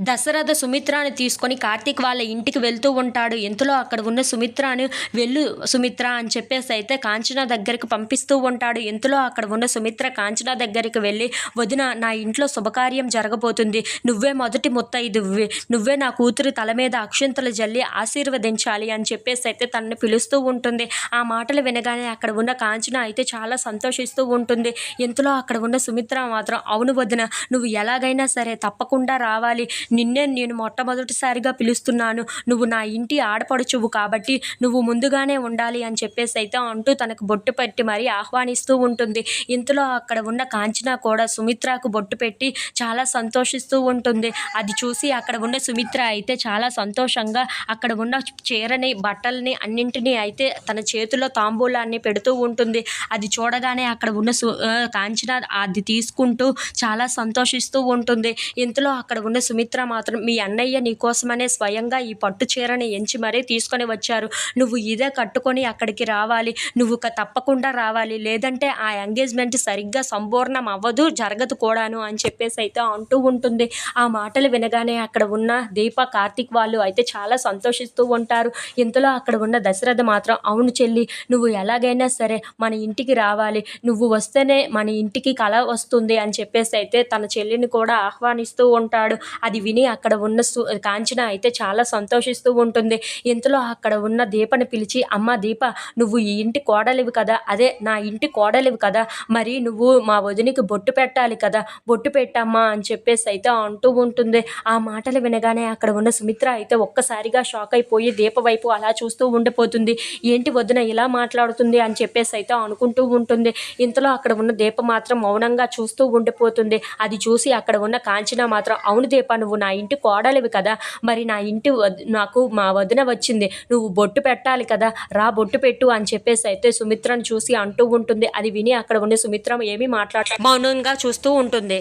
దశరథ సుమిత్రని తీసుకొని కార్తీక్ వాళ్ళ ఇంటికి వెళ్తూ ఉంటాడు. ఇంతలో అక్కడ ఉన్న సుమిత్రను వెళ్ళు సుమిత్ర అని చెప్పేసి అయితే కాంచన దగ్గరికి పంపిస్తూ ఉంటాడు. ఇంతలో అక్కడ ఉన్న సుమిత్ర కాంచన దగ్గరికి వెళ్ళి, వదిన, నా ఇంట్లో శుభకార్యం జరగబోతుంది, నువ్వే మొదటి ముత్తైదువ్వి, నువ్వే నా కూతురి తల మీద అక్షింతలు జల్లి ఆశీర్వదించాలి అని చెప్పేసి అయితే తనని పిలుస్తూ ఉంటుంది. ఆ మాటలు వినగానే అక్కడ ఉన్న కాంచన అయితే చాలా సంతోషిస్తూ ఉంటుంది. ఇంతలో అక్కడ ఉన్న సుమిత్ర మాత్రం, అవును వదిన, నువ్వు ఎలాగైనా సరే తప్పకుండా రావాలి, నిన్నే నేను మొట్టమొదటిసారిగా పిలుస్తున్నాను, నువ్వు నా ఇంటి ఆడపడుచువు కాబట్టి నువ్వు ముందుగానే ఉండాలి అని చెప్పేసి అయితే అంటూ తనకు బొట్టు పెట్టి మరీ ఆహ్వానిస్తూ ఉంటుంది. ఇంతలో అక్కడ ఉన్న కాంచన కూడా సుమిత్రకు బొట్టు పెట్టి చాలా సంతోషిస్తూ ఉంటుంది. అది చూసి అక్కడ ఉన్న సుమిత్ర అయితే చాలా సంతోషంగా అక్కడ ఉన్న చీరని, బట్టల్ని అన్నింటినీ అయితే తన చేతిలో తాంబూలాన్ని పెడుతూ ఉంటుంది. అది చూడగానే అక్కడ ఉన్న కాంచన అది తీసుకుంటూ చాలా సంతోషిస్తూ ఉంటుంది. ఇంతలో అక్కడ ఉన్న సుమిత్ర మాత్రం, మీ అన్నయ్య నీకోసమనే స్వయంగా ఈ పట్టు చీరని ఎంచి మరీ తీసుకొని వచ్చారు, నువ్వు ఇదే కట్టుకొని అక్కడికి రావాలి, నువ్వు తప్పకుండా రావాలి, లేదంటే ఆ ఎంగేజ్మెంట్ సరిగ్గా సంపూర్ణం అవ్వదు, జరగదు కూడాను అని చెప్పేసి అయితే అంటూ ఉంటుంది. ఆ మాటలు వినగానే అక్కడ ఉన్న దీప, కార్తీక్ వాళ్ళు అయితే చాలా సంతోషిస్తూ ఉంటారు. ఇంతలో అక్కడ ఉన్న దశరథ మాత్రం, అవును చెల్లి, నువ్వు ఎలాగైనా సరే మన ఇంటికి రావాలి, నువ్వు వస్తేనే మన ఇంటికి కళ వస్తుంది అని చెప్పేసి అయితే తన చెల్లిని కూడా ఆహ్వానిస్తూ ఉంటాడు. అది విని అక్కడ ఉన్న కాంచన అయితే చాలా సంతోషిస్తూ ఉంటుంది. ఇంతలో అక్కడ ఉన్న దీపని పిలిచి, అమ్మ దీప, నువ్వు ఈ ఇంటి కోడలివి కదా, అదే నా ఇంటి కోడలివి కదా, మరి నువ్వు మా వదినికి బొట్టు పెట్టాలి కదా, బొట్టు పెట్టమ్మా అని చెప్పేసి అయితే అంటూ ఉంటుంది. ఆ మాటలు వినగానే అక్కడ ఉన్న సుమిత్ర అయితే ఒక్కసారిగా షాక్ అయిపోయి దీప వైపు అలా చూస్తూ ఉండిపోతుంది. ఏంటి వదిన ఇలా మాట్లాడుతుంది అని చెప్పేసి అయితే అనుకుంటూ ఉంటుంది. ఇంతలో అక్కడ ఉన్న దీప మాత్రం మౌనంగా చూస్తూ ఉండిపోతుంది. అది చూసి అక్కడ ఉన్న కాంచన మాత్రం, అవును దీప, నువ్వు నా ఇంటి కోడలివి కదా, మరి నా ఇంటి నాకు మా వదిన వచ్చింది, నువ్వు బొట్టు పెట్టాలి కదా, రా బొట్టు పెట్టు అని చెప్పేసి అయితే సుమిత్రను చూసి అంటూ ఉంటుంది. అది విని అక్కడ ఉన్న సుమిత్ర ఏమీ మౌనంగా చూస్తూ ఉంటుంది.